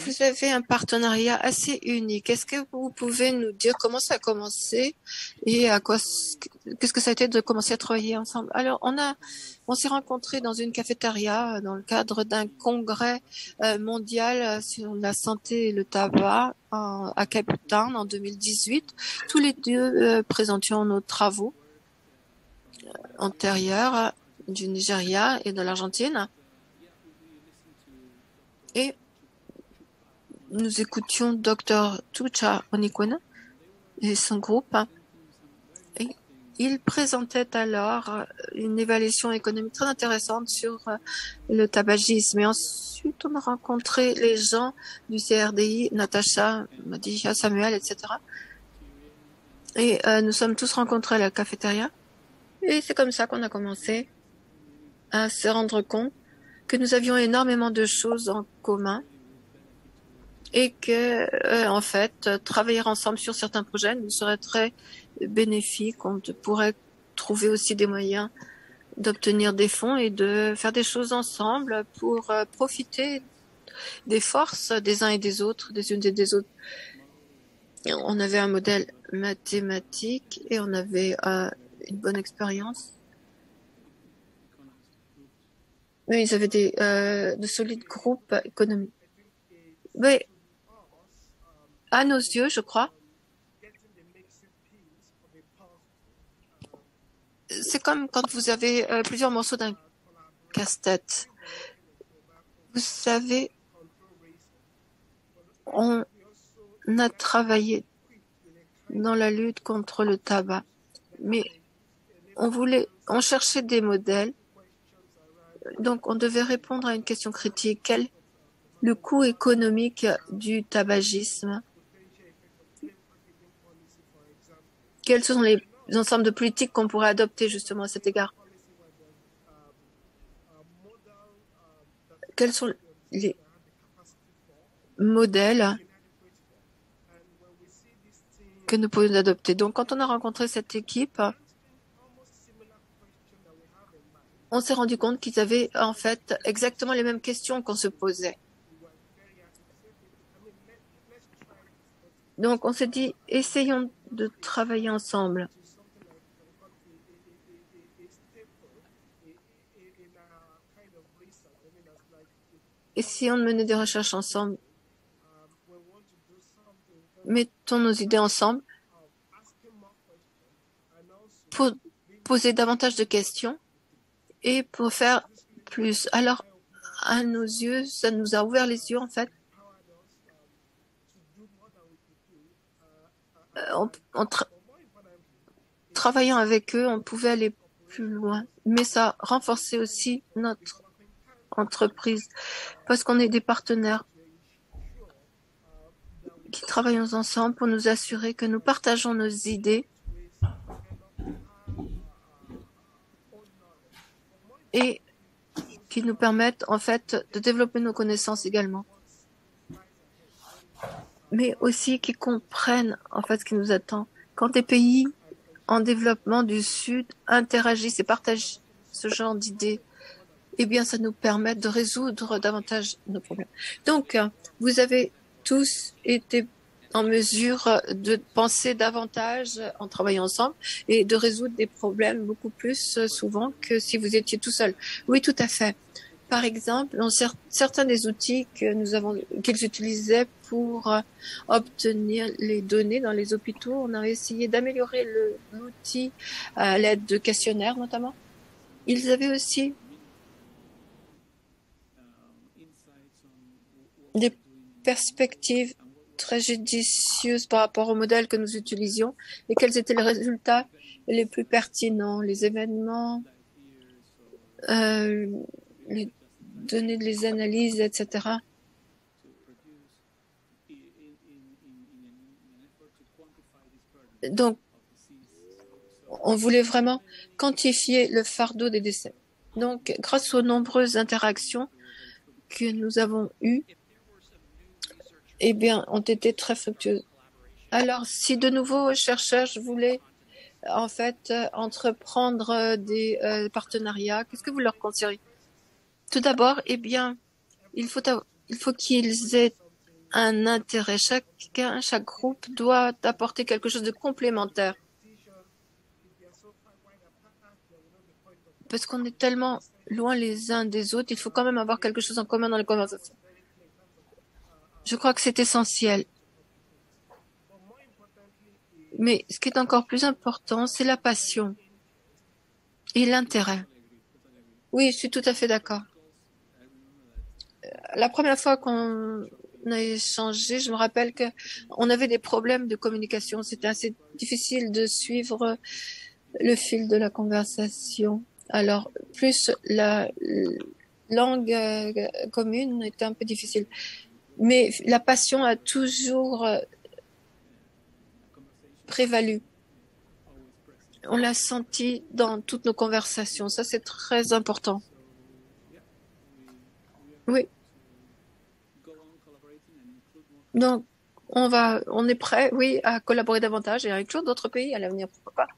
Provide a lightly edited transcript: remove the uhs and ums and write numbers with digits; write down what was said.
Vous avez un partenariat assez unique. Est-ce que vous pouvez nous dire comment ça a commencé et qu'est-ce que ça a été de commencer à travailler ensemble? Alors, on s'est rencontrés dans une cafétéria dans le cadre d'un congrès mondial sur la santé et le tabac à Cape Town en 2018. Tous les deux présentions nos travaux antérieurs du Nigeria et de l'Argentine. Et nous écoutions Dr. Tucha Onikwena et son groupe. Et il présentait alors une évaluation économique très intéressante sur le tabagisme. Et ensuite, on a rencontré les gens du CRDI, Natacha, Madija, Samuel, etc. Et nous sommes tous rencontrés à la cafétéria. Et c'est comme ça qu'on a commencé à se rendre compte que nous avions énormément de choses en commun et que, en fait, travailler ensemble sur certains projets nous serait très bénéfique. On pourrait trouver aussi des moyens d'obtenir des fonds et de faire des choses ensemble pour profiter des forces des uns et des autres, des unes et des autres. On avait un modèle mathématique et on avait une bonne expérience. Mais ils avaient de solides groupes économiques. Mais à nos yeux, je crois, c'est comme quand vous avez plusieurs morceaux d'un casse-tête. Vous savez, on a travaillé dans la lutte contre le tabac, mais on cherchait des modèles, donc on devait répondre à une question critique. Quel est le coût économique du tabagisme? Quels sont les ensembles de politiques qu'on pourrait adopter justement à cet égard? Quels sont les modèles que nous pouvons adopter? Donc, quand on a rencontré cette équipe, on s'est rendu compte qu'ils avaient en fait exactement les mêmes questions qu'on se posait. Donc, on s'est dit, essayons de travailler ensemble. Et si on menait des recherches ensemble, mettons nos idées ensemble pour poser davantage de questions et pour faire plus. Alors, à nos yeux, ça nous a ouvert les yeux, en fait. Travaillant avec eux, on pouvait aller plus loin. Mais ça renforçait aussi notre entreprise parce qu'on est des partenaires qui travaillons ensemble pour nous assurer que nous partageons nos idées et qui nous permettent en fait de développer nos connaissances également, mais aussi qui comprennent en fait ce qui nous attend. Quand des pays en développement du Sud interagissent et partagent ce genre d'idées, eh bien, ça nous permet de résoudre davantage nos problèmes. Donc, vous avez tous été en mesure de penser davantage en travaillant ensemble et de résoudre des problèmes beaucoup plus souvent que si vous étiez tout seul. Oui, tout à fait. Par exemple, certains des outils qu'ils utilisaient pour obtenir les données dans les hôpitaux, on a essayé d'améliorer l'outil à l'aide de questionnaires notamment. Ils avaient aussi des perspectives très judicieuses par rapport au modèle que nous utilisions et quels étaient les résultats les plus pertinents, les événements, les données de les analyses, etc. Donc, on voulait vraiment quantifier le fardeau des décès. Donc, grâce aux nombreuses interactions que nous avons eues, eh bien, ont été très fructueuses. Alors, si de nouveaux chercheurs voulaient en fait entreprendre des partenariats, qu'est-ce que vous leur conseilleriez? Tout d'abord, eh bien, il faut qu'ils aient un intérêt. Chaque groupe doit apporter quelque chose de complémentaire. Parce qu'on est tellement loin les uns des autres, il faut quand même avoir quelque chose en commun dans les conversations. Je crois que c'est essentiel. Mais ce qui est encore plus important, c'est la passion et l'intérêt. Oui, je suis tout à fait d'accord. La première fois qu'on a échangé, je me rappelle que on avait des problèmes de communication. C'était assez difficile de suivre le fil de la conversation. Alors, plus la langue commune était un peu difficile. Mais la passion a toujours prévalu. On l'a senti dans toutes nos conversations. Ça, c'est très important. Oui. Donc, on est prêt, oui, à collaborer davantage et à inclure d'autres pays à l'avenir, pourquoi pas.